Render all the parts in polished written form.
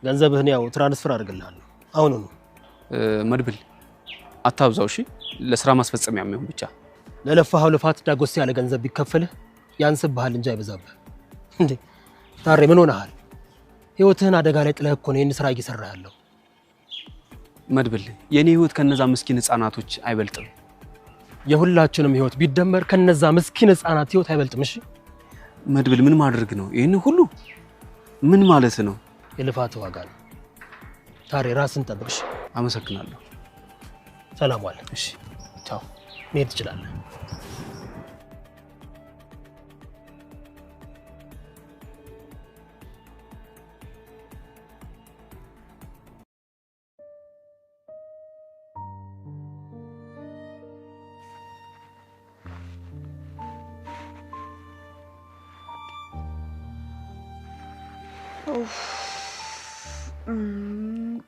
ገንዘብህን ያው ትራንስፈር አድርግልሃለሁ አሁን ነው መድብል አታውዛው እሺ ለስራ ማስፈጸሚያ የሚሆን ብቻ ለለፋው ልፋት ዳጎስ ያለ ገንዘብ ቢከፈልህ ያንስብሃል እንጂ አይበዛብህ እንዴ ታሬ ምን ሆነሃል ህይወትህን አደጋ ላይ ጥለህ እኮ ነው ይሄን ስራ እየሰራህ ያለው መድብል የኔ ህይወት ከነዛ ምስኪን ህፃናቶች አይበልጥም የሁላችንም ህይወት ቢደመር ከነዛ ምስኪን ህፃናት ህይወት አይበልጥም እሺ መድብል ምን ማድረግ ነው ይሄን ሁሉ ምን ማለት ነው የልፋት ዋጋ ነው ታሬ ራስን ጠብቅሽ አመሰግናለሁ ሰላም ዋል እሺ ቻው መሄድ ትችላለህ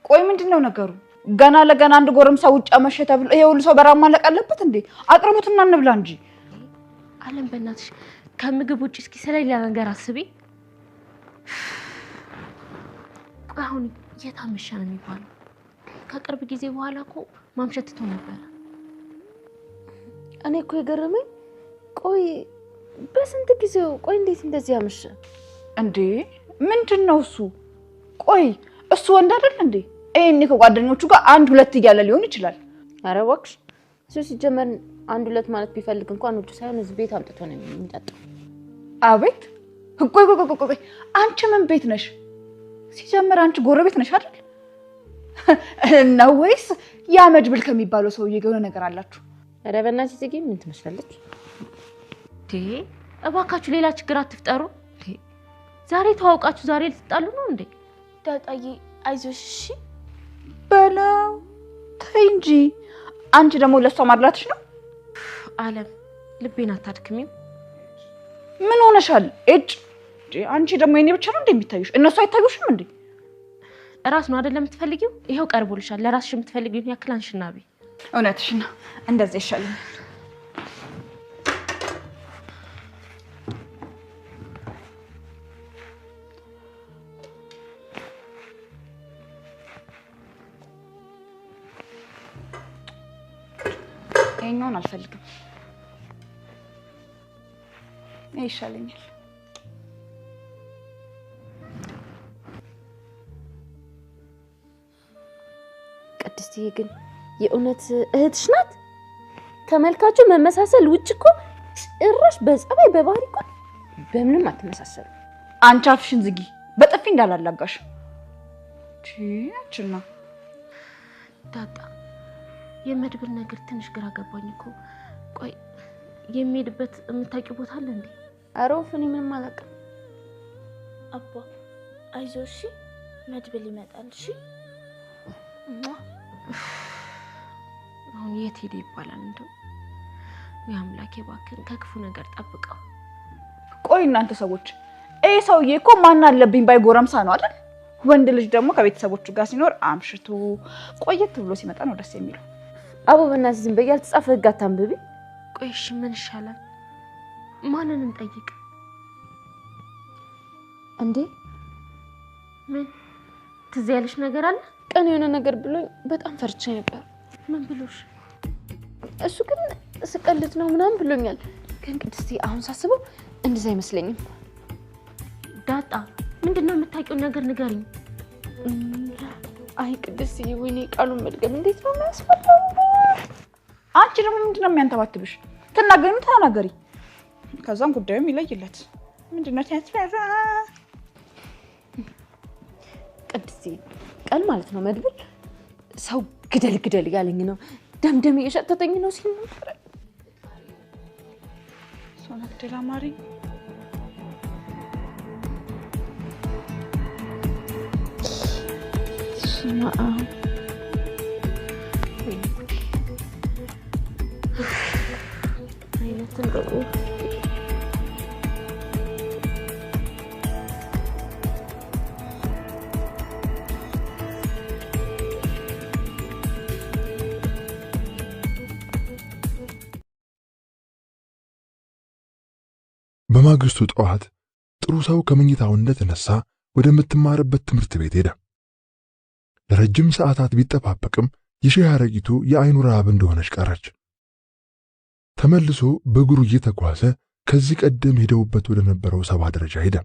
ቆይ ምንድነው ነገሩ ገና ለገና አንድ ጎረምሳ ውጭ አመሸ ተብሎ ይሄ ሁሉ ሰው በራማ ለቀለበት እንዴ አቅርቡትና እንብላ እንጂ አለም በእናትሽ ከምግብ ውጭ እስኪ ስለሌላ ነገር አስቢ አሁን የታመሻ ነው የሚባለው ከቅርብ ጊዜ በኋላ እኮ ማምሸት ተው ነበር እኔ እኮ የገረመኝ ቆይ በስንት ጊዜው ቆይ እንዴት እንደዚህ አመሸ እንዴ ምንድነው እሱ ቆይ እሱ ወንድ አይደል እንዴ እኔ ከጓደኞቹ ጋር አንድ ሁለት እያለ ሊሆን ይችላል አረ ወክሽ እሱ ሲጀመር አንድ ሁለት ማለት ቢፈልግ እንኳን ወደ ሳይሆን እዚህ ቤት አምጥቶ ነው የሚጠጣው አቤት ቆይ አንቺ ምን ቤት ነሽ ሲጀመር አንቺ ጎረቤት ነሽ አይደል ነው ወይስ ያ መድብል ከሚባለው ሰውዬ ጋር ነገር አላችሁ አረ በእናትሽ ዝጊ ምን ትመስላለች እባካችሁ ሌላ ችግር አትፍጠሩ ዛሬ ተዋውቃችሁ ዛሬ ልትጣሉ ነው እንዴ ዳጣዬ አይዞሽ እሺ በለው ተይ እንጂ አንቺ ደግሞ ለሷ ማድላትሽ ነው አለም ልቤን አታድክሚም ምን ሆነሻል እጭ አንቺ ደግሞ የኔ ብቻ ነው እንደሚታዩሽ እነሱ አይታዩሽም እንዴ ራስ ነው አይደለም የምትፈልጊው ይሄው ቀርቦልሻል ለራስሽ የምትፈልጊው ያክል አንሽናቢ እውነትሽ ነው እንደዚህ ይሻላል ይሄኛውን አልፈልግም ይሻለኛል ቅድስትዬ ግን የእውነት እህትሽ ናት ተመልካቹ መመሳሰል ውጭ እኮ ጭራሽ በጸባይ በባህሪ እኮ በምንም አትመሳሰሉ አንቺ አፍሽን ዝጊ በጥፊ እንዳላላጋሽ አንቺና ዳጣ የመድብል ነገር ትንሽ ግራ ገባኝ እኮ ቆይ የሚሄድበት የምታውቂው ቦታ አለ እንዴ አሮፍ እኔ ምንም አላውቅም አባ አይዞሽ መድብል ይመጣል እሺ አሁን የት ሄደ ይባላል እንደው ወይ አምላኬ ባክን ከክፉ ነገር ጠብቀው ቆይ እናንተ ሰዎች ይሄ ሰውዬ እኮ ማን አለብኝ ባይ ጎረምሳ ነው አይደል ወንድ ልጅ ደግሞ ከቤተሰቦቹ ጋር ሲኖር አምሽቶ ቆየት ብሎ ሲመጣ ነው ደስ የሚለው አቦ በእናትሽ ዝም በይ ያልተጻፈ ህግ አታንብቢ ቆይ እሺ ምን ይሻላል ማንንም ጠይቅ እንዴ ምን ትዝ ያለሽ ነገር አለ ቀን የሆነ ነገር ብሎኝ በጣም ፈርቼ ነበር ምን ብሎሽ እሱ ግን ስቀልድ ነው ምናምን ብሎኛል ግን ቅድስቴ አሁን ሳስበው እንደዛ አይመስለኝም ዳጣ ምንድነው የምታውቂው ነገር ንገሪኝ አይ ቅድስቴ ወይኔ ቃሉን መድገም እንዴት ነው የሚያስፈልገው አንቺ ደግሞ ምንድነው የሚያንተባትብሽ ተናገሪ ተናገሪ ከዛም ጉዳዩም ይለይለት ምንድነው ያትፈራ ቅድስቴ ቃል ማለት ነው መድብል ሰው ግደል ያለኝ ነው ደምደም እየሸተተኝ ነው ሲል ነበር ሶና ግደላ ማሪ በማግስቱ ጠዋት ጥሩ ሰው ከመኝታው እንደተነሳ ወደምትማርበት ትምህርት ቤት ሄደ ለረጅም ሰዓታት ቢጠባበቅም የሺህ አረጊቱ የአይኑ ረሃብ እንደሆነች ቀረች። ተመልሶ በእግሩ እየተጓዘ ከዚህ ቀደም ሄደውበት ወደ ነበረው 70 ደረጃ ሄደ።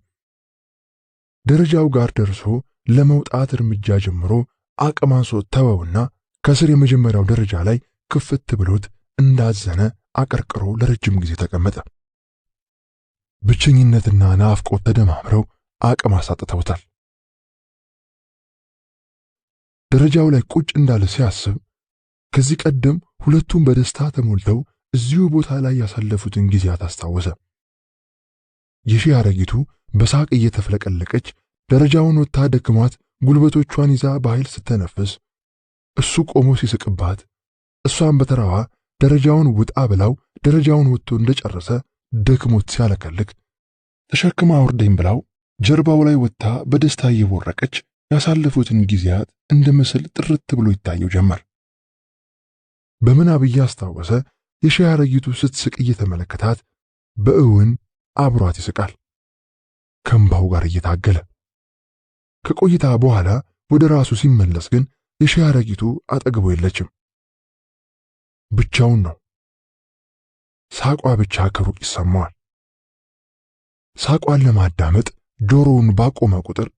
ደረጃው ጋር ደርሶ ለመውጣት እርምጃ ጀምሮ አቅም አንሶት ተወውና ከስር የመጀመሪያው ደረጃ ላይ ክፍት ብሎት እንዳዘነ አቀርቅሮ ለረጅም ጊዜ ተቀመጠ። ብቸኝነትና ናፍቆት ተደማምረው አቅም አሳጥተውታል። ደረጃው ላይ ቁጭ እንዳለ ሲያስብ ከዚህ ቀደም ሁለቱም በደስታ ተሞልተው እዚሁ ቦታ ላይ ያሳለፉትን ጊዜያት አስታወሰ። የሺህ አረጊቱ በሳቅ እየተፍለቀለቀች ደረጃውን ወጥታ ደክሟት ጉልበቶቿን ይዛ በኃይል ስትተነፍስ እሱ ቆሞ ሲስቅባት እሷን በተራዋ ደረጃውን ውጣ ብላው ደረጃውን ወጥቶ እንደጨረሰ ደክሞት ሲያለከልክ ተሸክማ አውርደኝ ብላው ጀርባው ላይ ወጥታ በደስታ እየቦረቀች ያሳለፉትን ጊዜያት እንደ ምስል ጥርት ብሎ ይታየው ጀመር። በምናብ እያስታወሰ የሺህ አረጊቱ ስትስቅ እየተመለከታት በእውን አብሯት ይስቃል፣ ከእንባው ጋር እየታገለ። ከቆይታ በኋላ ወደ ራሱ ሲመለስ ግን የሺህ አረጊቱ አጠገቡ የለችም። ብቻውን ነው። ሳቋ ብቻ ከሩቅ ይሰማዋል። ሳቋን ለማዳመጥ ጆሮውን ባቆመ ቁጥር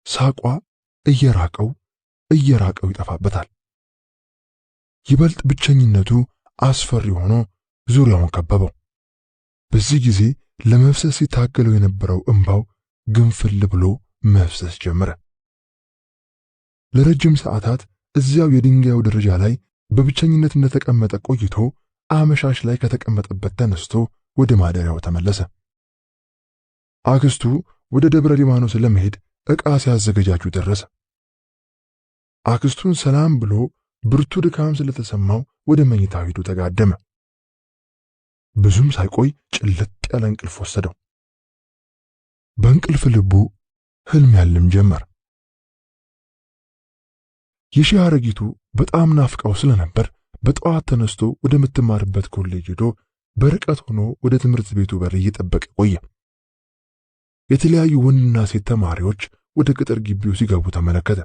ሳቋ እየራቀው ይጠፋበታል። ይበልጥ ብቸኝነቱ አስፈሪ ሆኖ ዙሪያውን ከበበው። በዚህ ጊዜ ለመፍሰስ ሲታገለው የነበረው እንባው ግንፍል ብሎ መፍሰስ ጀመረ። ለረጅም ሰዓታት እዚያው የድንጋዩ ደረጃ ላይ በብቸኝነት እንደተቀመጠ ቆይቶ አመሻሽ ላይ ከተቀመጠበት ተነስቶ ወደ ማደሪያው ተመለሰ። አክስቱ ወደ ደብረ ሊባኖስ ለመሄድ ዕቃ ሲያዘገጃጁ ደረሰ። አክስቱን ሰላም ብሎ ብርቱ ድካም ስለተሰማው ወደ መኝታው ሄዶ ተጋደመ። ብዙም ሳይቆይ ጭልጥ ያለ እንቅልፍ ወሰደው። በእንቅልፍ ልቡ ህልም ያልም ጀመር። የሺህ አረጊቱ በጣም ናፍቀው ስለነበር በጠዋት ተነስቶ ወደ ምትማርበት ኮሌጅ ሄዶ በርቀት ሆኖ ወደ ትምህርት ቤቱ በር እየጠበቀ ቆየ። የተለያዩ ወንድና ሴት ተማሪዎች ወደ ቅጥር ግቢው ሲገቡ ተመለከተ።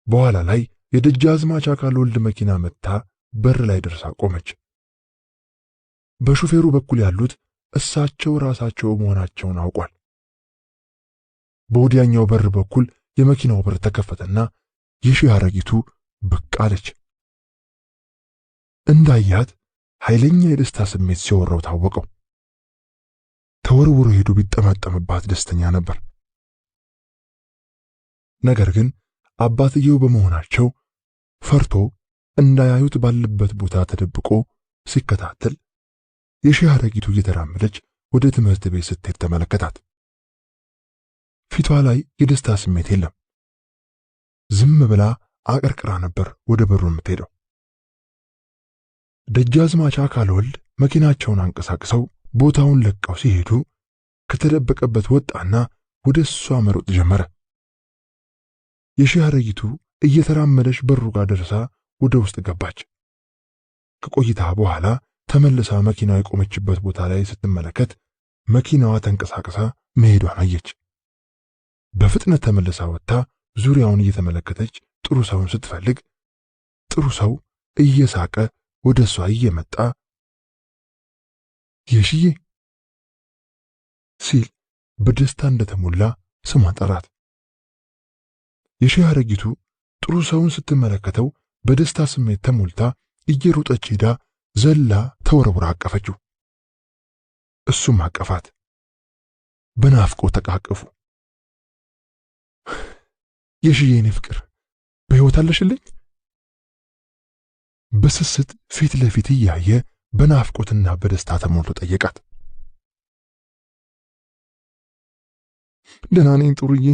በኋላ ላይ የደጃዝማች አካል ወልድ መኪና መጥታ በር ላይ ደርሳ ቆመች። በሹፌሩ በኩል ያሉት እሳቸው ራሳቸው መሆናቸውን አውቋል። በወዲያኛው በር በኩል የመኪናው በር ተከፈተና የሺህ አረጊቱ ብቅ አለች። እንዳያት ኃይለኛ የደስታ ስሜት ሲወረው ታወቀው። ተወርውሮ ሄዶ ቢጠመጠምባት ደስተኛ ነበር። ነገር ግን አባትየው በመሆናቸው ፈርቶ እንዳያዩት ባለበት ቦታ ተደብቆ ሲከታተል የሺህ አረጊቱ እየተራመደች ወደ ትምህርት ቤት ስትሄድ ተመለከታት። ፊቷ ላይ የደስታ ስሜት የለም። ዝም ብላ አቀርቅራ ነበር ወደ በሩ የምትሄደው። ደጃዝማች አካል ወልድ መኪናቸውን አንቀሳቅሰው ቦታውን ለቀው ሲሄዱ ከተደበቀበት ወጣና ወደ እሷ መሮጥ ጀመረ። የሺህ አረጊቱ እየተራመደች በሩ ጋር ደርሳ ወደ ውስጥ ገባች። ከቆይታ በኋላ ተመልሳ መኪናው የቆመችበት ቦታ ላይ ስትመለከት መኪናዋ ተንቀሳቅሳ መሄዷን አየች። በፍጥነት ተመልሳ ወጥታ ዙሪያውን እየተመለከተች ጥሩ ሰውን ስትፈልግ ጥሩ ሰው እየሳቀ ወደ እሷ እየመጣ የሺዬ ሲል በደስታ እንደተሞላ ስሟን ጠራት። የሺህ አረጊቱ ጥሩ ሰውን ስትመለከተው በደስታ ስሜት ተሞልታ እየሮጠች ሄዳ ዘላ ተወርውራ አቀፈችው። እሱም አቀፋት። በናፍቆት ተቃቀፉ። የሺዬ የኔ ፍቅር በሕይወት አለሽልኝ? በስስት ፊት ለፊት እያየ በናፍቆትና በደስታ ተሞልቶ ጠየቃት። ደህና ነኝ ጥሩዬ፣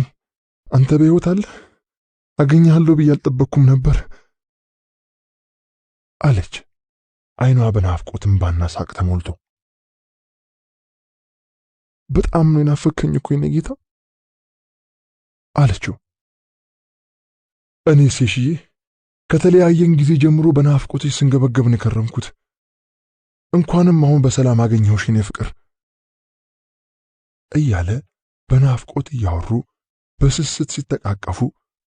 አንተ በሕይወት አለህ? አገኘሃለሁ ብዬ አልጠበቅኩም ነበር አለች፣ አይኗ በናፍቆት እንባና ሳቅ ተሞልቶ። በጣም ነው የናፈከኝ እኮ የኔ ጌታ አለችው። እኔስ የሺዬ ከተለያየን ጊዜ ጀምሮ በናፍቆትሽ ስንገበገብ ነው የከረምኩት። እንኳንም አሁን በሰላም አገኘሁሽ የኔ ፍቅር እያለ በናፍቆት እያወሩ በስስት ሲተቃቀፉ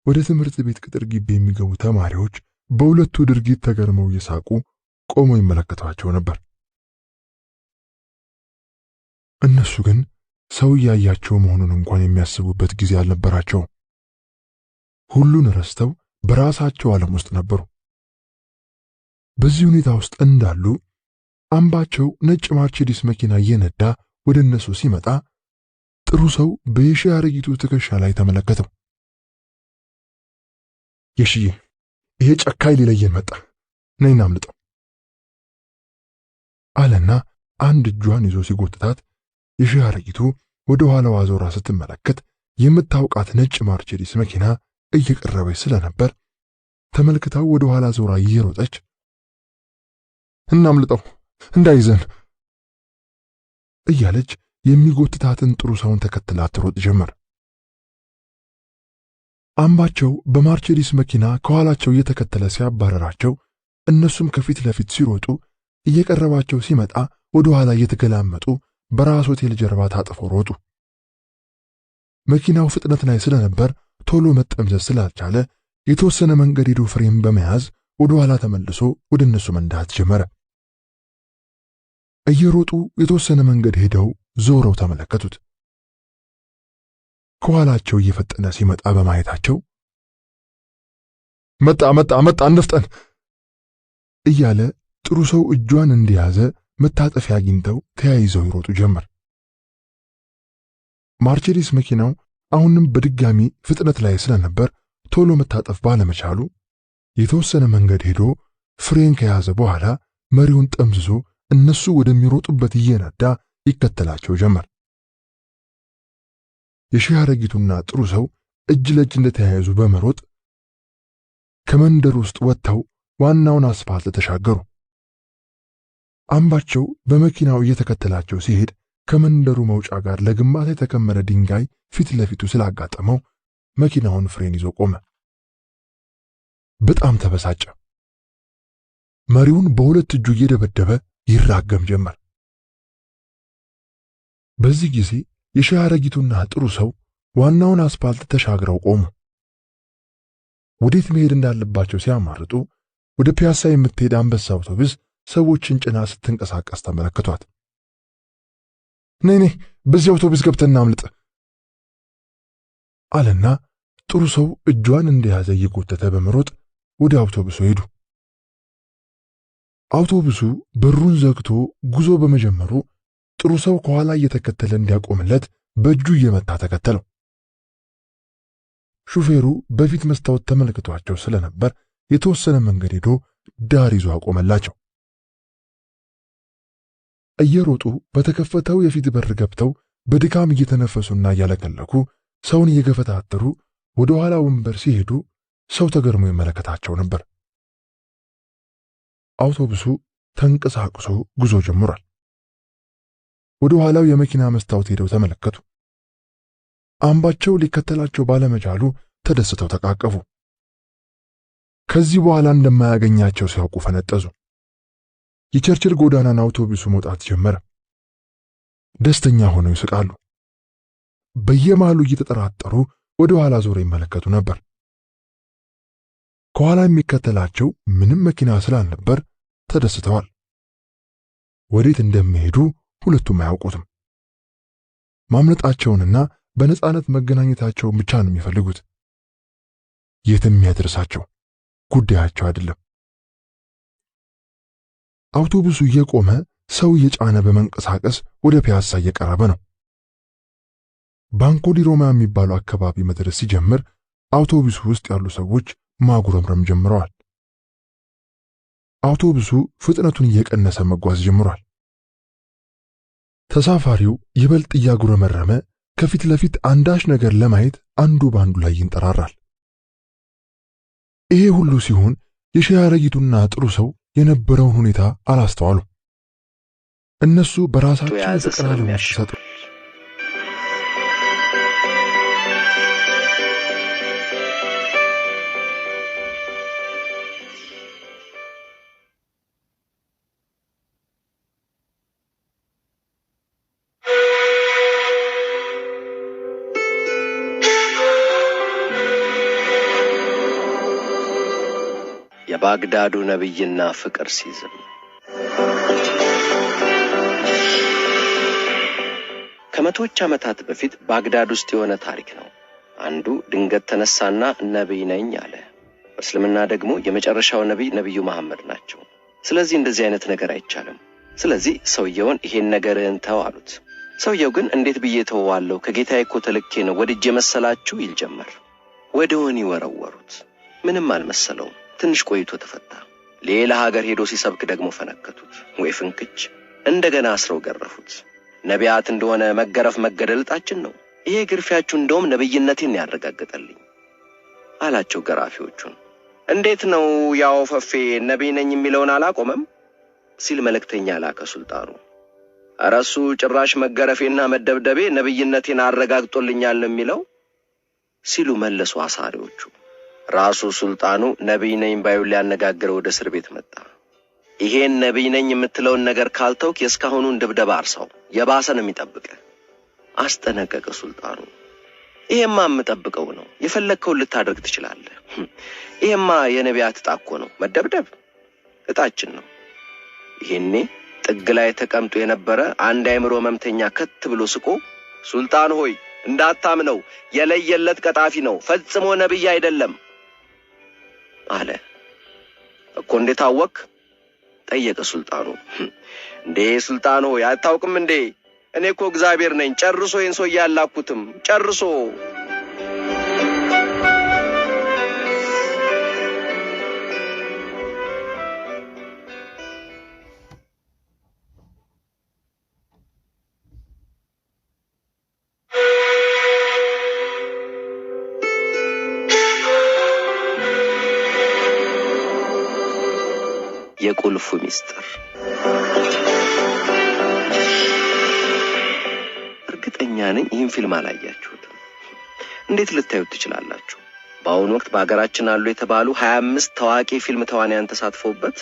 ወደ ትምህርት ቤት ቅጥር ግቢ የሚገቡ ተማሪዎች በሁለቱ ድርጊት ተገርመው እየሳቁ ቆመው ይመለከቷቸው ነበር። እነሱ ግን ሰው ያያቸው መሆኑን እንኳን የሚያስቡበት ጊዜ አልነበራቸው። ሁሉን ረስተው በራሳቸው ዓለም ውስጥ ነበሩ። በዚህ ሁኔታ ውስጥ እንዳሉ አምባቸው ነጭ ማርቼዲስ መኪና እየነዳ ወደ እነሱ ሲመጣ ጥሩ ሰው በየሺ አረጊቱ ትከሻ ላይ ተመለከተው። የሺዬ፣ ይሄ ጨካኝ ሊለየን መጣ፣ ነይና አምልጠው አለና አንድ እጇን ይዞ ሲጎትታት የሺ አረጊቱ ወደ ኋላዋ ዞራ ስትመለከት የምታውቃት ነጭ ማርቼዲስ መኪና እየቀረበች ስለነበር ተመልክታው ወደ ኋላ ዞራ እየሮጠች እናምልጠው እንዳይዘን እያለች የሚጎትታትን ጥሩ ሰውን ተከትላ ትሮጥ ጀመር። አምባቸው በማርቼዲስ መኪና ከኋላቸው እየተከተለ ሲያባረራቸው እነሱም ከፊት ለፊት ሲሮጡ እየቀረባቸው ሲመጣ ወደ ኋላ እየተገላመጡ በራስ ሆቴል ጀርባ ታጥፈው ሮጡ። መኪናው ፍጥነት ላይ ስለነበር ቶሎ መጠምዘዝ ስላልቻለ የተወሰነ መንገድ ሄዶ ፍሬም በመያዝ ወደ ኋላ ተመልሶ ወደ እነሱ መንዳት ጀመረ። እየሮጡ የተወሰነ መንገድ ሄደው ዞረው ተመለከቱት። ከኋላቸው እየፈጠነ ሲመጣ በማየታቸው መጣ እንፍጠን እያለ ጥሩ ሰው እጇን እንደያዘ መታጠፊያ አግኝተው ተያይዘው ይሮጡ ጀመር። ማርቼዲስ መኪናው አሁንም በድጋሚ ፍጥነት ላይ ስለነበር ቶሎ መታጠፍ ባለመቻሉ የተወሰነ መንገድ ሄዶ ፍሬን ከያዘ በኋላ መሪውን ጠምዝዞ እነሱ ወደሚሮጡበት እየነዳ ይከተላቸው ጀመር። የሺ አረጊቱና ጥሩ ሰው እጅ ለእጅ እንደተያያዙ በመሮጥ ከመንደር ውስጥ ወጥተው ዋናውን አስፋልት ተሻገሩ። አምባቸው በመኪናው እየተከተላቸው ሲሄድ ከመንደሩ መውጫ ጋር ለግንባታ የተከመረ ድንጋይ ፊት ለፊቱ ስላጋጠመው መኪናውን ፍሬን ይዞ ቆመ። በጣም ተበሳጨ። መሪውን በሁለት እጁ እየደበደበ ይራገም ጀመር። በዚህ ጊዜ የሺ አረጊቱና ጥሩ ሰው ዋናውን አስፋልት ተሻግረው ቆሙ። ወዴት መሄድ እንዳለባቸው ሲያማርጡ ወደ ፒያሳ የምትሄድ አንበሳ አውቶቡስ ሰዎችን ጭና ስትንቀሳቀስ ተመለከቷት። ነይ በዚህ አውቶቡስ ገብተን እናምልጥ አለና ጥሩ ሰው እጇን እንደያዘ እየጎተተ በመሮጥ ወደ አውቶቡሱ ሄዱ። አውቶቡሱ በሩን ዘግቶ ጉዞ በመጀመሩ ጥሩ ሰው ከኋላ እየተከተለ እንዲያቆምለት በእጁ እየመታ ተከተለው። ሹፌሩ በፊት መስታወት ተመልክቷቸው ስለነበር የተወሰነ መንገድ ሄዶ ዳር ይዞ አቆመላቸው። እየሮጡ በተከፈተው የፊት በር ገብተው በድካም እየተነፈሱና እያለቀለኩ ሰውን እየገፈታተሩ ወደ ኋላ ወንበር ሲሄዱ ሰው ተገርሞ ይመለከታቸው ነበር። አውቶቡሱ ተንቀሳቅሶ ጉዞ ጀምሯል። ወደ ኋላው የመኪና መስታወት ሄደው ተመለከቱ። አምባቸው ሊከተላቸው ባለመቻሉ ተደስተው ተቃቀፉ። ከዚህ በኋላ እንደማያገኛቸው ሲያውቁ ፈነጠዙ። የቸርችል ጎዳናን አውቶቡሱ መውጣት ጀመረ። ደስተኛ ሆነው ይስቃሉ። በየማሉ እየተጠራጠሩ ወደ ኋላ ዞር ይመለከቱ ነበር። ከኋላ የሚከተላቸው ምንም መኪና ስላልነበር ተደስተዋል። ወዴት እንደሚሄዱ ሁለቱም አያውቁትም። ማምለጣቸውንና በነጻነት መገናኘታቸውን ብቻ ነው የሚፈልጉት። የትም ያደርሳቸው ጉዳያቸው አይደለም። አውቶቡሱ እየቆመ ሰው እየጫነ በመንቀሳቀስ ወደ ፒያሳ እየቀረበ ነው። ባንኮ ዲ ሮማ የሚባለው አካባቢ መድረስ ሲጀምር አውቶቡሱ ውስጥ ያሉ ሰዎች ማጉረምረም ጀምረዋል። አውቶቡሱ ፍጥነቱን እየቀነሰ መጓዝ ጀምሯል። ተሳፋሪው ይበልጥ እያጉረመረመ ከፊት ለፊት አንዳች ነገር ለማየት አንዱ ባንዱ ላይ ይንጠራራል። ይሄ ሁሉ ሲሆን የሺ አረጊቱና ጥሩ ሰው የነበረውን ሁኔታ አላስተዋሉ። እነሱ በራሳቸው ተቀራርበው ሲሰጡ የባግዳዱ ነብይና ፍቅር ሲዝም። ከመቶዎች ዓመታት በፊት ባግዳድ ውስጥ የሆነ ታሪክ ነው። አንዱ ድንገት ተነሳና ነብይ ነኝ አለ። በእስልምና ደግሞ የመጨረሻው ነብዩ መሐመድ ናቸው። ስለዚህ እንደዚህ አይነት ነገር አይቻልም። ስለዚህ ሰውየውን ይሄን ነገርን ተው አሉት። ሰውየው ግን እንዴት ብዬ ተዋዋለሁ? ከጌታዬ እኮ ተልኬ ነው ወድጄ መሰላችሁ ይል ጀመር። ወደ ወህኒ ወረወሩት። ምንም አልመሰለውም። ትንሽ ቆይቶ ተፈታ። ሌላ ሀገር ሄዶ ሲሰብክ ደግሞ ፈነከቱት። ወይ ፍንክች! እንደገና አስረው ገረፉት። ነቢያት እንደሆነ መገረፍ መገደልጣችን ነው። ይሄ ግርፊያችሁ እንደውም ነብይነቴን ያረጋግጣልኝ አላቸው ገራፊዎቹን። እንዴት ነው ያው ፈፌ ነብይ ነኝ የሚለውን አላቆመም ሲል መልእክተኛ ላከ ሱልጣኑ። አራሱ ጭራሽ መገረፌና መደብደቤ ነብይነቴን አረጋግጦልኛል የሚለው ሲሉ መለሱ አሳሪዎቹ። ራሱ ሱልጣኑ ነብይ ነኝ ባይው ሊያነጋግረው ወደ እስር ቤት መጣ። ይሄን ነብይ ነኝ የምትለውን ነገር ካልተውክ የስካሁኑን ድብደባ አርሳው የባሰ ነው የሚጠብቅ አስጠነቀቀ ሱልጣኑ። ይሄማ የምጠብቀው ነው፣ የፈለከው ልታደርግ ትችላለህ። ይሄማ የነቢያት ዕጣ እኮ ነው፣ መደብደብ ዕጣችን ነው። ይሄኔ ጥግ ላይ ተቀምጦ የነበረ አንድ አይምሮ መምተኛ ከት ብሎ ስቆ ሱልጣን ሆይ እንዳታምነው፣ የለየለት ቀጣፊ ነው፣ ፈጽሞ ነብይ አይደለም አለ። እኮ እንዴት አወቅ? ጠየቀ ሱልጣኑ። እንዴ ሱልጣኑ ያታውቅም እንዴ? እኔ እኮ እግዚአብሔር ነኝ፣ ጨርሶ ይሄን ሰው ያላኩትም ጨርሶ። የቁልፉ ሚስጥር። እርግጠኛ ነኝ ይህን ፊልም አላያችሁትም። እንዴት ልታዩት ትችላላችሁ? በአሁኑ ወቅት በአገራችን አሉ የተባሉ 25 ታዋቂ ፊልም ተዋናያን ተሳትፈውበት፣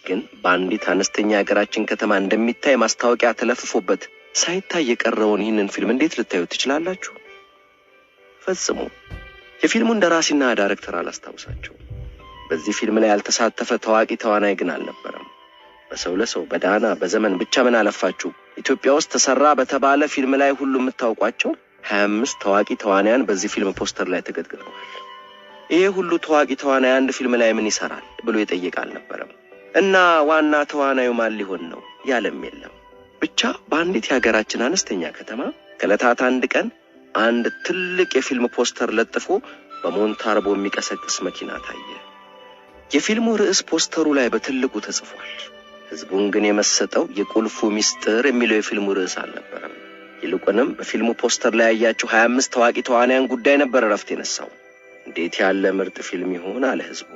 ግን በአንዲት አነስተኛ ሀገራችን ከተማ እንደሚታይ ማስታወቂያ ተለፍፎበት ሳይታይ የቀረውን ይህንን ፊልም እንዴት ልታዩት ትችላላችሁ? ፈጽሞ። የፊልሙን ደራሲና ዳይሬክተር አላስታውሳቸውም። በዚህ ፊልም ላይ ያልተሳተፈ ታዋቂ ተዋናይ ግን አልነበረም። በሰው ለሰው በዳና በዘመን ብቻ ምን አለፋችሁ ኢትዮጵያ ውስጥ ተሰራ በተባለ ፊልም ላይ ሁሉ የምታውቋቸው 25 ታዋቂ ተዋናያን በዚህ ፊልም ፖስተር ላይ ተገድግደዋል። ይሄ ሁሉ ታዋቂ ተዋናይ አንድ ፊልም ላይ ምን ይሰራል ብሎ የጠየቀ አልነበረም። እና ዋና ተዋናዩ ማን ሊሆን ነው ያለም የለም። ብቻ በአንዲት የሀገራችን አነስተኛ ከተማ ከዕለታት አንድ ቀን አንድ ትልቅ የፊልም ፖስተር ለጥፎ በሞንታርቦ የሚቀሰቅስ መኪና ታየ። የፊልሙ ርዕስ ፖስተሩ ላይ በትልቁ ተጽፏል። ህዝቡን ግን የመሰጠው የቁልፉ ሚስጥር የሚለው የፊልሙ ርዕስ አልነበረም። ይልቁንም በፊልሙ ፖስተር ላይ ያያቸው 25 ታዋቂ ተዋናያን ጉዳይ ነበር ረፍት የነሳው። እንዴት ያለ ምርጥ ፊልም ይሆን አለ ህዝቡ።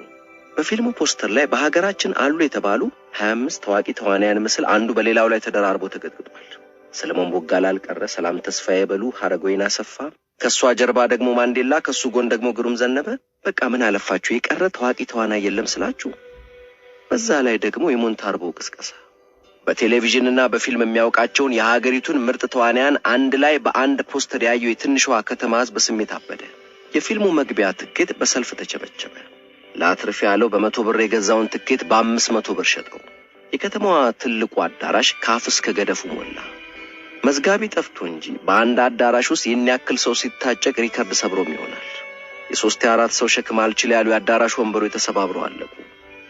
በፊልሙ ፖስተር ላይ በሀገራችን አሉ የተባሉ 25 ታዋቂ ተዋናያን ምስል አንዱ በሌላው ላይ ተደራርቦ ተገድግዷል። ሰለሞን ቦጋለ አልቀረ፣ ሰላም ተስፋዬ በሉ፣ ሀረጎይና ሰፋ፣ ከሷ ጀርባ ደግሞ ማንዴላ፣ ከሱ ጎን ደግሞ ግሩም ዘነበ። በቃ ምን አለፋችሁ የቀረ ታዋቂ ተዋናይ የለም ስላችሁ። በዛ ላይ ደግሞ የሞንታርቦ ቅስቀሳ። በቴሌቪዥንና በፊልም የሚያውቃቸውን የሀገሪቱን ምርጥ ተዋናያን አንድ ላይ በአንድ ፖስተር ያየው የትንሿ ከተማ ህዝብ በስሜት አበደ። የፊልሙ መግቢያ ትኬት በሰልፍ ተቸበቸበ። ለአትርፍ ያለው በ100 ብር የገዛውን ትኬት በ500 ብር ሸጠው። የከተማዋ ትልቁ አዳራሽ ካፍ እስከ ገደፉ ሞላ። መዝጋቢ ጠፍቶ እንጂ በአንድ አዳራሽ ውስጥ የሚያክል ሰው ሲታጨቅ ሪከርድ ሰብሮም ይሆናል። የ3-4 ሰው ሸክም አልችል ያሉ የአዳራሽ ወንበሮች የተሰባብረው አለቁ።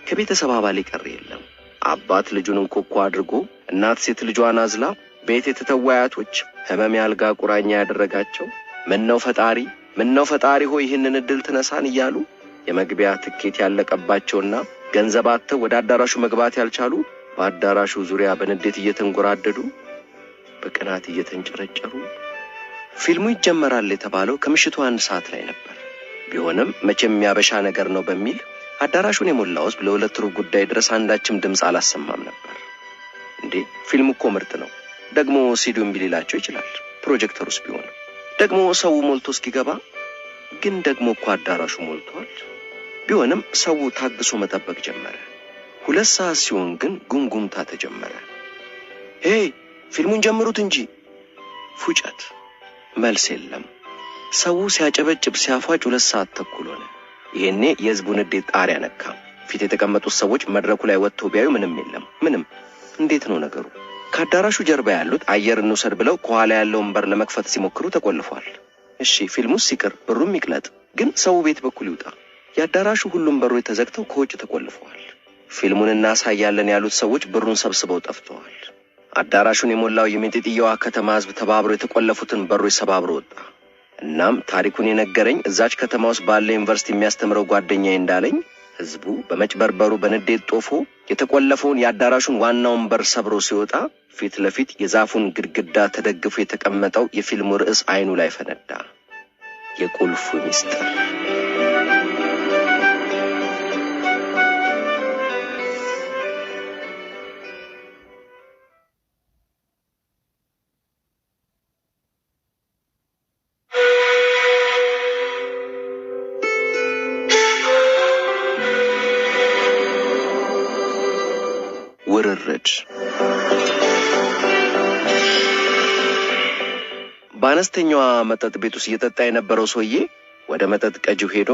ከቤተሰብ አባል ይቀር የለም። አባት ልጁን እንኮኮ አድርጎ፣ እናት ሴት ልጇን አዝላ፣ ቤት የተተዋያቶች ህመም ያልጋ ቁራኛ ያደረጋቸው ምነው ፈጣሪ ሆይ ይህንን እድል ትነሳን እያሉ የመግቢያ ትኬት ያለቀባቸውና ገንዘብ አጥተው ወደ አዳራሹ መግባት ያልቻሉ በአዳራሹ ዙሪያ በንዴት እየተንጎራደዱ በቅናት እየተንጨረጨሩ። ፊልሙ ይጀመራል የተባለው ከምሽቱ 1 ሰዓት ላይ ነበር። ቢሆንም መቼም ያበሻ ነገር ነው በሚል አዳራሹን የሞላው ህዝብ ለሁለት ሩብ ጉዳይ ድረስ አንዳችም ድምጽ አላሰማም ነበር። እንዴ ፊልሙ እኮ ምርጥ ነው፣ ደግሞ ሲዲውም ቢላቸው ይችላል፣ ፕሮጀክተሩስ ቢሆን ደግሞ ሰው ሞልቶ እስኪገባ። ግን ደግሞ እኮ አዳራሹ ሞልቷል። ቢሆንም ሰው ታግሶ መጠበቅ ጀመረ። 2 ሰዓት ሲሆን ግን ጉምጉምታ ተጀመረ። ሄይ ፊልሙን ጀምሩት እንጂ። ፉጨት፣ መልስ የለም። ሰው ሲያጨበጭብ ሲያፏጭ 2 ሰዓት ተኩል ሆነ። ይሄኔ የህዝቡን ንዴት ጣሪያ ነካ። ፊት የተቀመጡት ሰዎች መድረኩ ላይ ወጥተው ቢያዩ ምንም የለም። ምንም። እንዴት ነው ነገሩ? ከአዳራሹ ጀርባ ያሉት አየር እንውሰድ ብለው ከኋላ ያለውን በር ለመክፈት ሲሞክሩ ተቆልፏል። እሺ ፊልሙስ ሲቀር ብሩም ይቅለጥ፣ ግን ሰው ቤት በኩል ይውጣ። የአዳራሹ ሁሉም በሮች ተዘግተው ከውጭ ተቆልፈዋል። ፊልሙን እናሳያለን ያሉት ሰዎች ብሩን ሰብስበው ጠፍተዋል። አዳራሹን የሞላው የሚጢጥየዋ ከተማ ህዝብ ተባብሮ የተቆለፉትን በሮች ሰባብሮ ወጣ። እናም ታሪኩን የነገረኝ እዛች ከተማ ውስጥ ባለ ዩኒቨርሲቲ የሚያስተምረው ጓደኛዬ እንዳለኝ ህዝቡ በመጭበርበሩ በንዴት ጦፎ የተቆለፈውን የአዳራሹን ዋናውን በር ሰብሮ ሲወጣ ፊት ለፊት የዛፉን ግድግዳ ተደግፎ የተቀመጠው የፊልሙ ርዕስ አይኑ ላይ ፈነዳ። የቁልፉ ሚስጥር። ውርርድ። በአነስተኛዋ መጠጥ ቤት ውስጥ እየጠጣ የነበረው ሰውዬ ወደ መጠጥ ቀጂው ሄዶ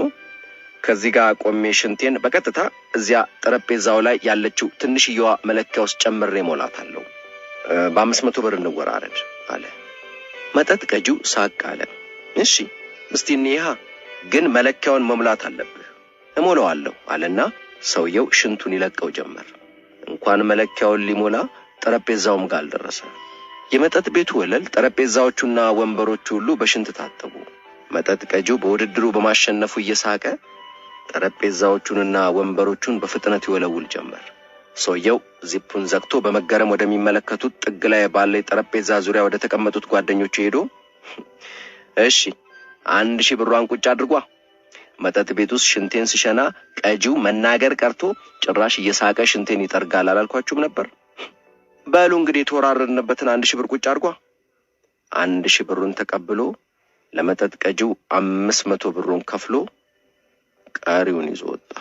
ከዚህ ጋር ቆሜ ሽንቴን በቀጥታ እዚያ ጠረጴዛው ላይ ያለችው ትንሽየዋ መለኪያ ውስጥ ጨምሬ ሞላታለሁ፣ በ500 ብር እንወራረድ አለ። መጠጥ ቀጂው ሳቅ አለ። እሺ እስቲ እንይሃ፣ ግን መለኪያውን መሙላት አለብህ። እሞላዋለሁ አለና ሰውየው ሽንቱን ይለቀው ጀመር። እንኳን መለኪያውን ሊሞላ ጠረጴዛውም ጋር ደረሰ። የመጠጥ ቤቱ ወለል ጠረጴዛዎቹና ወንበሮቹ ሁሉ በሽንት ታጠቡ። መጠጥ ቀጂው በውድድሩ በማሸነፉ እየሳቀ ጠረጴዛዎቹንና ወንበሮቹን በፍጥነት ይወለውል ጀመር። ሰውየው ዚፑን ዘግቶ በመገረም ወደሚመለከቱት ጥግ ላይ ባለ ጠረጴዛ ዙሪያ ወደ ተቀመጡት ጓደኞቹ ሄዶ እሺ 1000 ብሯን ቁጭ አድርጓ፣ መጠጥ ቤት ውስጥ ሽንቴን ሲሸና ቀጂው መናገር ቀርቶ ጭራሽ እየሳቀ ሽንቴን ይጠርጋል አላልኳችሁም ነበር? በሉ እንግዲህ ተወራረድንበትን 1000 ብር ቁጭ አድርጓ። 1000 ብሩን ተቀብሎ ለመጠጥ ቀጂው 500 ብሩን ከፍሎ ቀሪውን ይዞ ወጣ።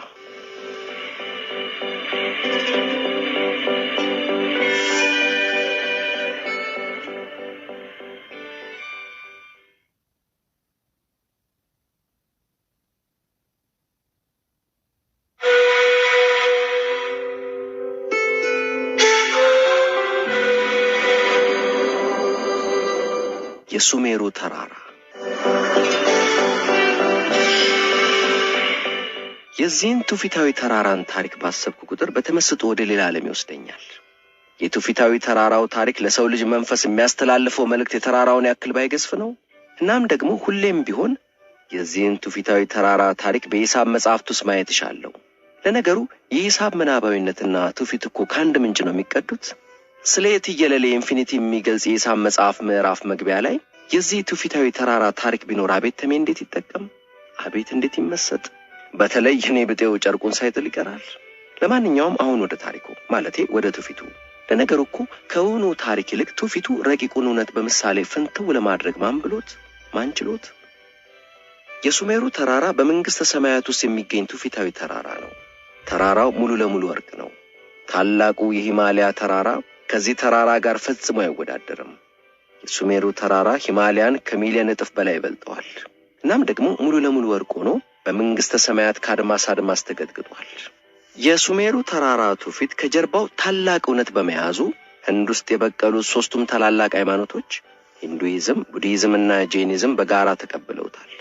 የሱሜሩ ተራራ። የዚህን ትውፊታዊ ተራራን ታሪክ ባሰብኩ ቁጥር በተመስጦ ወደ ሌላ ዓለም ይወስደኛል። የትውፊታዊ ተራራው ታሪክ ለሰው ልጅ መንፈስ የሚያስተላልፈው መልእክት የተራራውን ያክል ባይገዝፍ ነው። እናም ደግሞ ሁሌም ቢሆን የዚህን ትውፊታዊ ተራራ ታሪክ በሂሳብ መጽሐፍት ውስጥ ማየት እሻለሁ። ለነገሩ የሂሳብ ምናባዊነትና ትውፊት እኮ ከአንድ ምንጭ ነው የሚቀዱት። ስለ የትየለሌ ኢንፊኒቲ የሚገልጽ የሂሳብ መጽሐፍ ምዕራፍ መግቢያ ላይ የዚህ ትውፊታዊ ተራራ ታሪክ ቢኖር አቤት ተሜ እንዴት ይጠቀም፣ አቤት እንዴት ይመሰጥ። በተለይ እኔ ብጤው ጨርቁን ሳይጥል ይቀራል። ለማንኛውም አሁን ወደ ታሪኩ ማለቴ ወደ ትውፊቱ። ለነገሩ እኮ ከእውኑ ታሪክ ይልቅ ትውፊቱ ረቂቁን እውነት በምሳሌ ፍንትው ለማድረግ ማን ችሎት? የሱሜሩ ተራራ በመንግስተ ሰማያት ውስጥ የሚገኝ ትውፊታዊ ተራራ ነው። ተራራው ሙሉ ለሙሉ ወርቅ ነው። ታላቁ የሂማሊያ ተራራ ከዚህ ተራራ ጋር ፈጽሞ አይወዳደርም። የሱሜሩ ተራራ ሂማሊያን ከሚሊዮን እጥፍ በላይ ይበልጠዋል። እናም ደግሞ ሙሉ ለሙሉ ወርቅ ሆኖ በመንግስተ ሰማያት ከአድማስ ተገጥግጧል። የሱሜሩ ተራራ ትውፊት ከጀርባው ታላቅ እውነት በመያዙ ህንድ ውስጥ የበቀሉት ሶስቱም ታላላቅ ሃይማኖቶች ሂንዱይዝም፣ ቡዲዝም እና ጄኒዝም በጋራ ተቀብለውታል።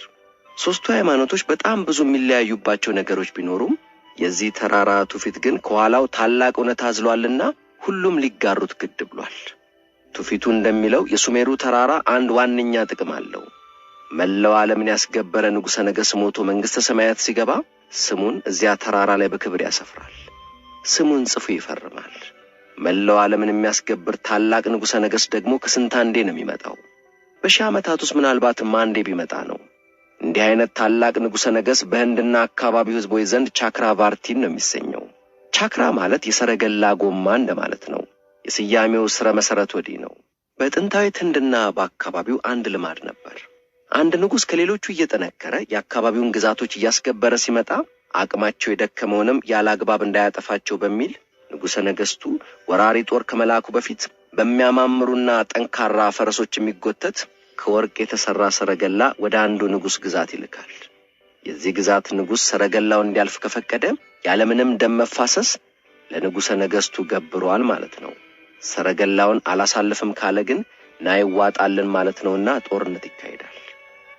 ሶስቱ ሃይማኖቶች በጣም ብዙ የሚለያዩባቸው ነገሮች ቢኖሩም የዚህ ተራራ ትውፊት ግን ከኋላው ታላቅ እውነት አዝሏልና ሁሉም ሊጋሩት ግድ ብሏል። ትውፊቱ እንደሚለው የሱሜሩ ተራራ አንድ ዋነኛ ጥቅም አለው። መላው ዓለምን ያስገበረ ንጉሠ ነገሥት ሞቶ መንግስተ ሰማያት ሲገባ ስሙን እዚያ ተራራ ላይ በክብር ያሰፍራል። ስሙን ጽፎ ይፈርማል። መላው ዓለምን የሚያስገብር ታላቅ ንጉሠ ነገሥት ደግሞ ከስንት አንዴ ነው የሚመጣው። በሺህ ዓመታት ውስጥ ምናልባትም አንዴ ቢመጣ ነው። እንዲህ አይነት ታላቅ ንጉሠ ነገሥት በህንድና አካባቢው ህዝቦች ዘንድ ቻክራቫርቲን ነው የሚሰኘው። ቻክራ ማለት የሰረገላ ጎማ እንደማለት ነው። የስያሜው ስረ መሰረት ወዲህ ነው። በጥንታዊት ህንድና በአካባቢው አንድ ልማድ ነበር። አንድ ንጉሥ ከሌሎቹ እየጠነከረ የአካባቢውን ግዛቶች እያስገበረ ሲመጣ አቅማቸው የደከመውንም ያላግባብ እንዳያጠፋቸው በሚል ንጉሠ ነገሥቱ ወራሪ ጦር ከመላኩ በፊት በሚያማምሩና ጠንካራ ፈረሶች የሚጎተት ከወርቅ የተሰራ ሰረገላ ወደ አንዱ ንጉሥ ግዛት ይልካል። የዚህ ግዛት ንጉስ ሰረገላው እንዲያልፍ ከፈቀደ ያለምንም ደም መፋሰስ ለንጉሰ ነገስቱ ገብሯል ማለት ነው። ሰረገላውን አላሳልፍም ካለ ግን ናይዋጣልን ማለት ነውና ጦርነት ይካሄዳል።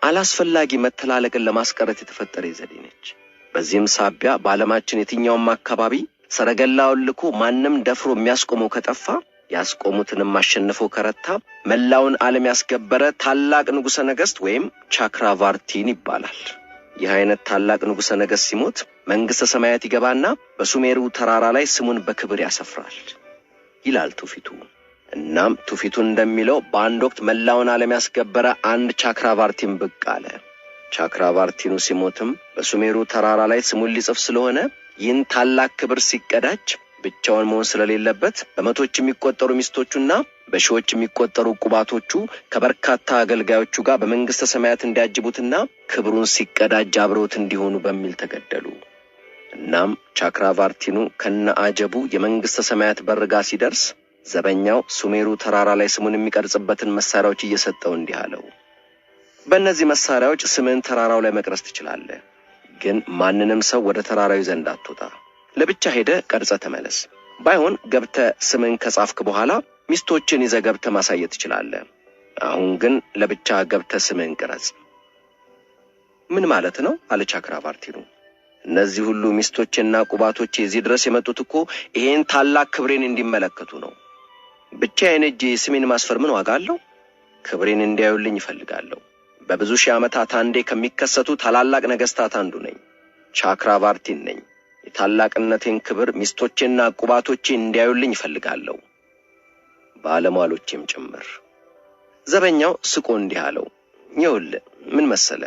አላስፈላጊ መተላለቅን ለማስቀረት የተፈጠረ ዘዴ ነች። በዚህም ሳቢያ በዓለማችን የትኛውም አካባቢ ሰረገላውን ልኮ ማንም ደፍሮ የሚያስቆመው ከጠፋ ያስቆሙትንም ማሸነፈው ከረታ መላውን ዓለም ያስገበረ ታላቅ ንጉሰ ነገስት ወይም ቻክራቫርቲን ይባላል። ይህ አይነት ታላቅ ንጉሰ ነገስት ሲሞት መንግስተ ሰማያት ይገባና በሱሜሩ ተራራ ላይ ስሙን በክብር ያሰፍራል ይላል ትውፊቱ። እናም ትውፊቱ እንደሚለው በአንድ ወቅት መላውን ዓለም ያስገበረ አንድ ቻክራቫርቲን ብቅ አለ። ቻክራቫርቲኑ ሲሞትም በሱሜሩ ተራራ ላይ ስሙን ሊጽፍ ስለሆነ ይህን ታላቅ ክብር ሲቀዳጅ ብቻውን መሆን ስለሌለበት በመቶች የሚቆጠሩ ሚስቶቹና በሺዎች የሚቆጠሩ ቁባቶቹ ከበርካታ አገልጋዮቹ ጋር በመንግስተ ሰማያት እንዲያጅቡትና ክብሩን ሲቀዳጅ አብረውት እንዲሆኑ በሚል ተገደሉ። እናም ቻክራቫርቲኑ ከነአጀቡ የመንግስተ ሰማያት በርጋ ሲደርስ ዘበኛው ሱሜሩ ተራራ ላይ ስሙን የሚቀርጽበትን መሳሪያዎች እየሰጠው እንዲህ አለው፣ በእነዚህ መሳሪያዎች ስምን ተራራው ላይ መቅረጽ ትችላለህ፣ ግን ማንንም ሰው ወደ ተራራው ዘንድ አትወጣ። ለብቻ ሄደ ቀርጸ ተመለስ። ባይሆን ገብተ ስምን ከጻፍክ በኋላ ሚስቶችን ይዘህ ገብተ ማሳየት ትችላለህ። አሁን ግን ለብቻ ገብተ ስምን ቅረጽ። ምን ማለት ነው? አለ ቻክራቫርቲኑ። እነዚህ ሁሉ ሚስቶችና ቁባቶች እዚህ ድረስ የመጡት እኮ ይሄን ታላቅ ክብሬን እንዲመለከቱ ነው። ብቻዬን እጄ ስሜን ማስፈር ምን ዋጋ አለው? ክብሬን እንዲያዩልኝ ይፈልጋለሁ። በብዙ ሺህ ዓመታት አንዴ ከሚከሰቱ ታላላቅ ነገስታት አንዱ ነኝ። ቻክራቫርቲን ነኝ። የታላቅነቴን ክብር ሚስቶቼና ቁባቶቼ እንዲያዩልኝ ይፈልጋለሁ፣ ባለሟሎቼም ጭምር። ዘበኛው ስቆ እንዲህ አለው፣ ይኸውልህ ምን መሰለ፣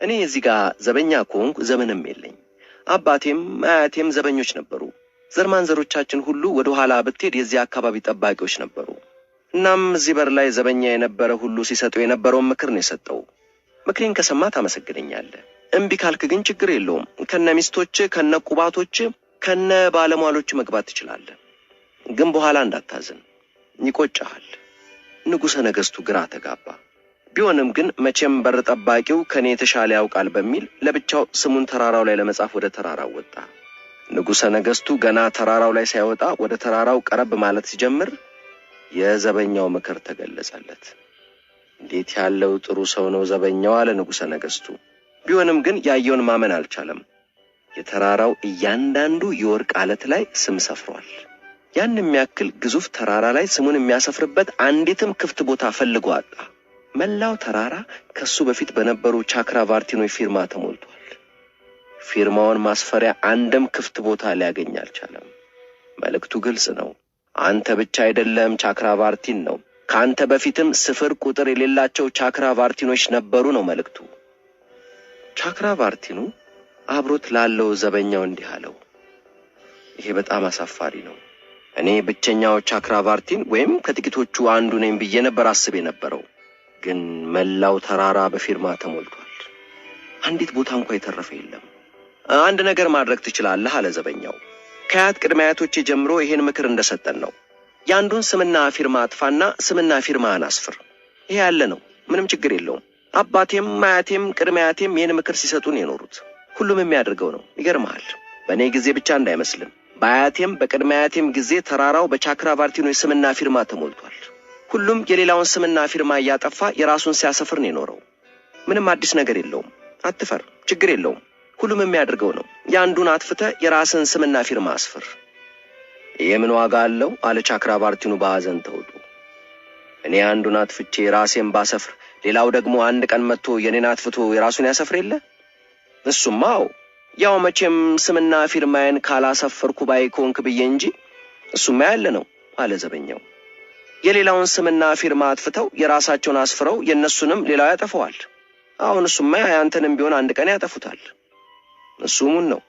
እኔ እዚህ ጋር ዘበኛ ኮንኩ ዘመንም የለኝ። አባቴም አያቴም ዘበኞች ነበሩ። ዘርማንዘሮቻችን ሁሉ ወደ ኋላ ብትሄድ የዚህ አካባቢ ጠባቂዎች ነበሩ። እናም እዚህ በር ላይ ዘበኛ የነበረ ሁሉ ሲሰጠው የነበረውን ምክር ነው የሰጠው። ምክሬን ከሰማ ታመሰግነኛለህ። እምቢ ካልክ ግን ችግር የለውም። ከነ ሚስቶች ከነ ቁባቶች ከነ ባለሟሎች መግባት ትችላለህ። ግን በኋላ እንዳታዝን፣ ይቆጫሃል። ንጉሰ ነገስቱ ግራ ተጋባ። ቢሆንም ግን መቼም በር ጠባቂው ከኔ የተሻለ ያውቃል በሚል ለብቻው ስሙን ተራራው ላይ ለመጻፍ ወደ ተራራው ወጣ። ንጉሰ ነገስቱ ገና ተራራው ላይ ሳይወጣ ወደ ተራራው ቀረብ ማለት ሲጀምር የዘበኛው ምክር ተገለጸለት። እንዴት ያለው ጥሩ ሰው ነው ዘበኛው አለ ንጉሰ ነገስቱ። ቢሆንም ግን ያየውን ማመን አልቻለም። የተራራው እያንዳንዱ የወርቅ አለት ላይ ስም ሰፍሯል። ያን የሚያክል ግዙፍ ተራራ ላይ ስሙን የሚያሰፍርበት አንዲትም ክፍት ቦታ ፈልጎ አጣ። መላው ተራራ ከሱ በፊት በነበሩ ቻክራቫርቲኖች ፊርማ ተሞልቷል። ፊርማውን ማስፈሪያ አንድም ክፍት ቦታ ሊያገኝ አልቻለም። መልእክቱ ግልጽ ነው። አንተ ብቻ አይደለም ቻክራቫርቲን ነው። ካንተ በፊትም ስፍር ቁጥር የሌላቸው ቻክራቫርቲኖች ነበሩ ነው መልእክቱ። ቻክራቫርቲኑ አብሮት ላለው ዘበኛው እንዲህ አለው፣ ይሄ በጣም አሳፋሪ ነው። እኔ ብቸኛው ቻክራቫርቲን ወይም ከጥቂቶቹ አንዱ ነኝ ብዬ ነበር አስቤ ነበረው። ግን መላው ተራራ በፊርማ ተሞልቷል። አንዲት ቦታ እንኳን የተረፈ የለም። አንድ ነገር ማድረግ ትችላለህ አለ ዘበኛው። ከያት ቅድሚያቶች ጀምሮ ይሄን ምክር እንደሰጠን ነው። ያንዱን ስምና ፊርማ አጥፋና ስምና ፊርማን አስፍር። ይሄ ያለ ነው፣ ምንም ችግር የለውም። አባቴም ማያቴም ቅድሚያቴም ይሄን ምክር ሲሰጡን የኖሩት ሁሉም የሚያደርገው ነው። ይገርማል። በእኔ ጊዜ ብቻ እንዳይመስልም በአያቴም በቅድሚያቴም ጊዜ ተራራው በቻክራቫርቲኖች ስምና ፊርማ ተሞልቷል። ሁሉም የሌላውን ስምና ፊርማ እያጠፋ የራሱን ሲያሰፍር ነው የኖረው። ምንም አዲስ ነገር የለውም። አትፈር፣ ችግር የለውም። ሁሉም የሚያደርገው ነው። ያንዱን አጥፍተ የራስን ስምና ፊርማ አስፍር። የምን ዋጋ አለው አለ ቻክራቫርቲኑ በሐዘን ተውጦ። እኔ አንዱን አጥፍቼ ራሴን ባሰፍር ሌላው ደግሞ አንድ ቀን መጥቶ የኔን አጥፍቶ የራሱን ያሰፍር የለ? እሱማው ያው መቼም ስምና ፊርማዬን ካላሰፈርኩ ባይኮንክ ብዬ እንጂ እሱማ ያለ ነው አለ ዘበኛው። የሌላውን ስምና ፊርማ አጥፍተው የራሳቸውን አስፍረው የነሱንም ሌላው ያጠፋዋል። አሁን እሱማ ያንተንም ቢሆን አንድ ቀን ያጠፉታል። እሱሙን ነው፣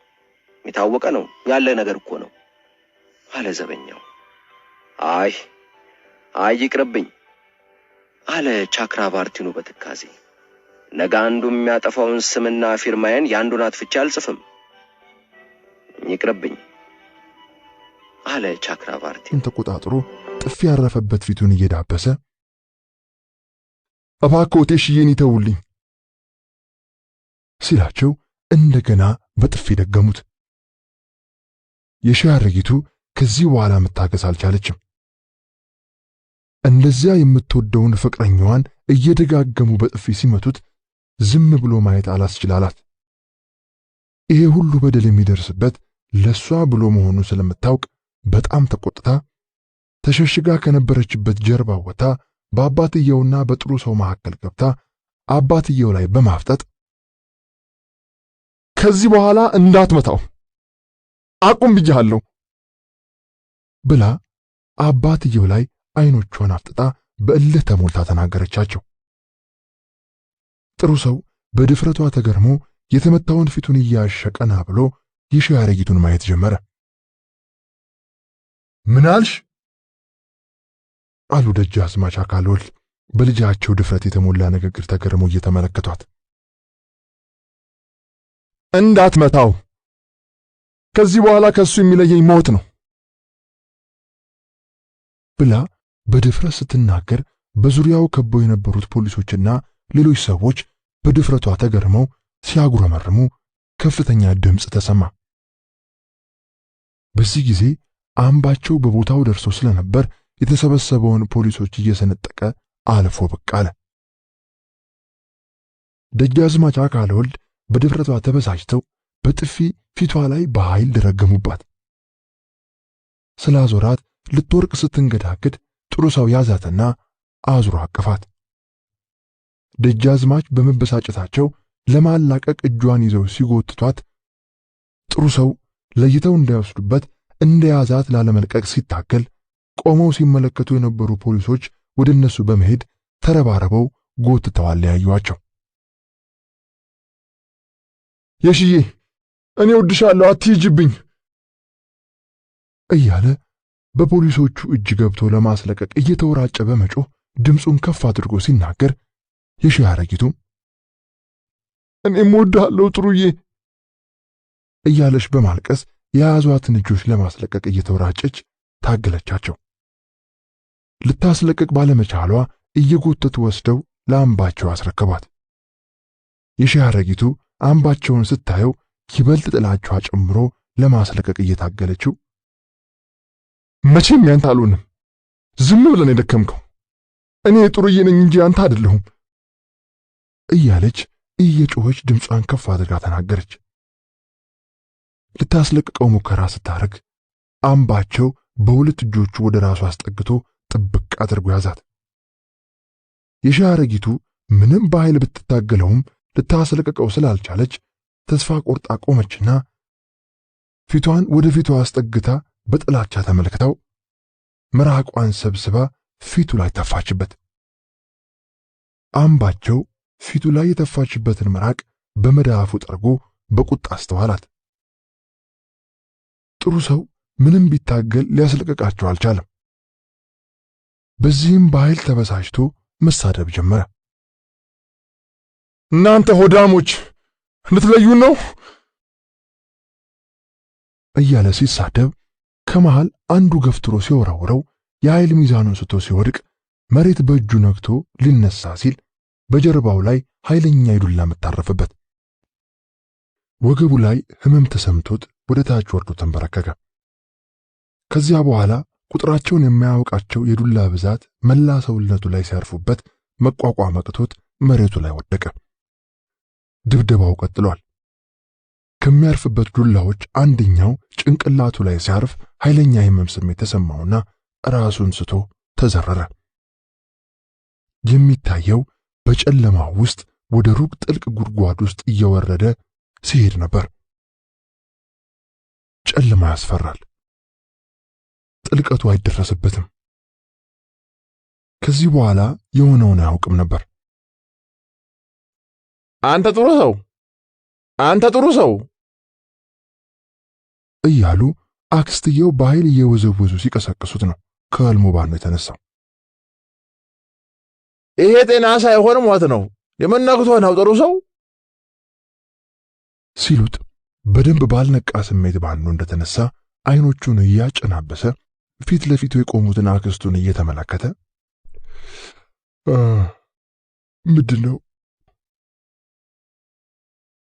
የታወቀ ነው፣ ያለ ነገር እኮ ነው አለ ዘበኛው። አይ ይቅርብኝ አለ ቻክራቫርቲኑ በትካዜ። ነገ አንዱ የሚያጠፋውን ስምና ፊርማዬን ያንዱን አጥፍቼ አልጽፍም። ይቅርብኝ አለ ቻክራቫርቲኑ ተቆጣጥሮ ጥፊ ያረፈበት ፊቱን እየዳበሰ እባክዎት እሺዬን ይተውልኝ ሲላቸው እንደገና በጥፊ ደገሙት። የሺህ አረጊቱ ከዚህ በኋላ መታገስ አልቻለችም። እንደዚያ የምትወደውን ፍቅረኛዋን እየደጋገሙ በጥፊ ሲመቱት ዝም ብሎ ማየት አላስችላላት። ይሄ ሁሉ በደል የሚደርስበት ለሷ ብሎ መሆኑን ስለምታውቅ በጣም ተቆጥታ ተሸሽጋ ከነበረችበት ጀርባ ወጣ በአባትየውና በጥሩ ሰው መካከል ገብታ አባትየው ላይ በማፍጠጥ ከዚህ በኋላ እንዳትመታው አቁም ብያለሁ ብላ አባትየው ላይ አይኖቿን አፍጥጣ በእልህ ተሞልታ ተናገረቻቸው። ጥሩ ሰው በድፍረቷ ተገርሞ የተመታውን ፊቱን እያሸቀና ብሎ የሺህ አረጊቱን ማየት ጀመረ። ምን አልሽ? አሉ ደጃዝማች አካልወልድ በልጃቸው ድፍረት የተሞላ ንግግር ተገርመው እየተመለከቷት። እንዳትመታው፣ ከዚህ በኋላ ከሱ የሚለየኝ ሞት ነው ብላ በድፍረት ስትናገር በዙሪያው ከበው የነበሩት ፖሊሶችና ሌሎች ሰዎች በድፍረቷ ተገርመው ሲያጉረመርሙ ከፍተኛ ድምፅ ተሰማ። በዚህ ጊዜ አምባቸው በቦታው ደርሶ ስለነበር የተሰበሰበውን ፖሊሶች እየሰነጠቀ አልፎ ብቅ አለ። ደጃዝማች አካልወልድ በድፍረቷ ተበሳጭተው በጥፊ ፊቷ ላይ በኃይል ደረገሙባት። ስላዞራት ልትወርቅ ስትንገዳግድ ጥሩ ሰው ያዛትና አዙሮ አቀፋት። ደጃዝማች በመበሳጨታቸው ለማላቀቅ እጇን ይዘው ሲጎትቷት ጥሩ ሰው ለይተው እንዳይወስዱበት እንደያዛት ላለመልቀቅ ሲታገል ቆመው ሲመለከቱ የነበሩ ፖሊሶች ወደ እነሱ በመሄድ ተረባረበው ጎትተው አለያዩአቸው። የሺዬ እኔ ወድሻለሁ አትሂጂብኝ እያለ በፖሊሶቹ እጅ ገብቶ ለማስለቀቅ እየተወራጨ በመጮህ ድምፁን ከፍ አድርጎ ሲናገር የሺህ አረጊቱም እኔም ወድሃለሁ ጥሩዬ እያለች በማልቀስ የያዟትን እጆች ለማስለቀቅ እየተወራጨች ታገለቻቸው። ልታስለቀቅ ባለመቻሏ እየጎተቱ ወስደው ለአምባቸው አስረከቧት። የሺህ አረጊቱ አምባቸውን ስታየው ይበልጥ ጥላቿ ጨምሮ ለማስለቀቅ እየታገለችው መቼም ያንተ አልሆንም፣ ዝም ብለን የደከምከው እኔ ጥሩዬ ነኝ እንጂ አንተ አይደለሁም እያለች እየጮኸች ድምጿን ከፍ አድርጋ ተናገረች። ልታስለቅቀው ሙከራ ስታረግ አምባቸው በሁለት እጆቹ ወደ ራሱ አስጠግቶ ጥብቅ አድርጎ ያዛት። የሺህ አረጊቱ ምንም በኃይል ብትታገለውም ልታስለቅቀው ስላልቻለች ተስፋ ቆርጣ ቆመችና ፊቷን ወደ ፊቷ አስጠግታ በጥላቻ ተመልክታው ምራቋን ሰብስባ ፊቱ ላይ ተፋችበት። አምባቸው ፊቱ ላይ የተፋችበትን ምራቅ በመዳፉ ጠርጎ በቁጣ አስተዋላት። ጥሩ ሰው ምንም ቢታገል ሊያስለቅቃቸው አልቻለም። በዚህም በኃይል ተበሳጭቶ መሳደብ ጀመረ። እናንተ ሆዳሞች ልትለዩን ነው እያለ ሲሳደብ ከመሃል አንዱ ገፍትሮ ሲወራውረው የኃይል ሚዛኑን ስቶ ሲወድቅ መሬት በእጁ ነክቶ ሊነሳ ሲል በጀርባው ላይ ኃይለኛ የዱላ መታረፈበት። ወገቡ ላይ ህመም ተሰምቶት ወደ ታች ወርዶ ተንበረከከ። ከዚያ በኋላ ቁጥራቸውን የማያውቃቸው የዱላ ብዛት መላ ሰውነቱ ላይ ሲያርፉበት መቋቋም አቅቶት መሬቱ ላይ ወደቀ። ድብደባው ቀጥሏል። ከሚያርፍበት ዱላዎች አንደኛው ጭንቅላቱ ላይ ሲያርፍ ኃይለኛ የህመም ስሜት ተሰማውና ራሱን ስቶ ተዘረረ። የሚታየው በጨለማው ውስጥ ወደ ሩቅ ጥልቅ ጉድጓድ ውስጥ እየወረደ ሲሄድ ነበር። ጨለማ ያስፈራል። ጥልቀቱ አይደረስበትም። ከዚህ በኋላ የሆነውን አያውቅም ነበር። አንተ ጥሩ ሰው እያሉ አክስትየው በኃይል እየወዘወዙ ሲቀሰቅሱት ነው ከህልሙ ባኑ የተነሳው። ይሄ ጤና ሳይሆን ሞት ነው፣ የመነክቶ ነው ጥሩ ሰው ሲሉት በደንብ ባልነቃ ስሜት ባኑ እንደተነሳ አይኖቹን እያጨናበሰ ፊት ለፊቱ የቆሙትን አክስቱን እየተመለከተ ምንድነው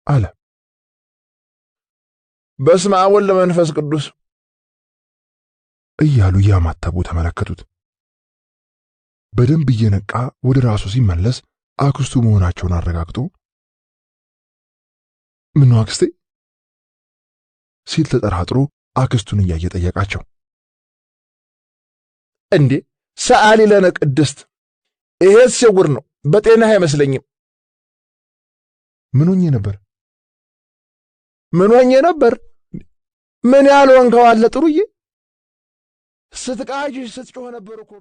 አለ። በስመ አብ ወወልድ ወመንፈስ ቅዱስ እያሉ ያማተቡ ተመለከቱት። በደንብ እየነቃ ወደ ራሱ ሲመለስ አክስቱ መሆናቸውን አረጋግጦ ምን ነው አክስቴ ሲል ተጠራጥሮ አክስቱን እያየ ጠየቃቸው። እንዴ ሰዓሊ ለነ ቅድስት ይሄስ ሲጉር ነው በጤናህ አይመስለኝም። ምን ሆኜ ነበር? ምን ያህል ወንከው አለ ጥሩዬ ስትቃጅ ስትጮህ ነበር እኮ